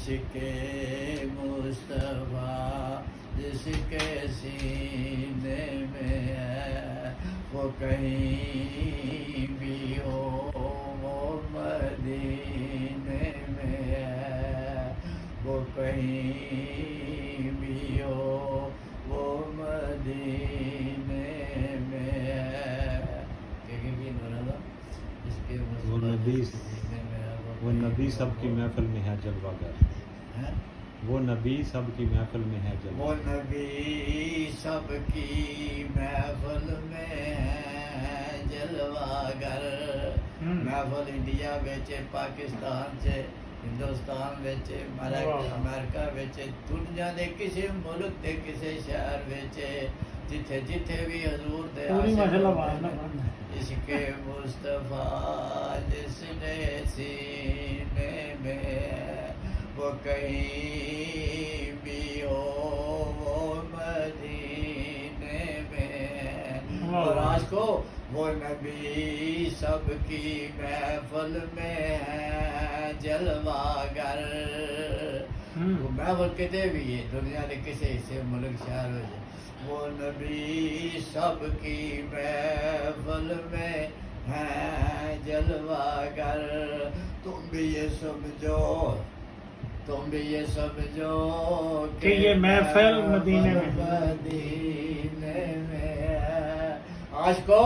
عشق مصطفیٰ جس کے سینے میں ہے وہ کہیں بھی ہو وہ مدینے میں ہے وہ کہیں بھی ہو وہ مدینے میں ہے اس کے وہ نبی سب کی محفل میں ہے جلوہ گر، وہ نبی سب کی محفل میں ہے جلوہ وہ نبی سب کی محفل میں ہے جلوہ گر محفل انڈیا بچ پاکستان سے ہندوستان بچ امریکہ بچ دنیا دے کسی ملک دے کسی شہر بچ جتھے جتھے بھی حضور دے عشق مصطفیٰ جس نے سینے میں ہے وہ کہیں بھی ہو وہ مدینے میں ہے اور آج کو وہ نبی سب کی محفل میں ہے جلوہ گر وہ محفل کتے بھی ہے دنیا کے کسی حصے ملک شہر میں وہ نبی سب کی محفل میں ہے جلوہ گر تم بھی یہ سمجھو کہ یہ محفل مدینے میں ہے آج کو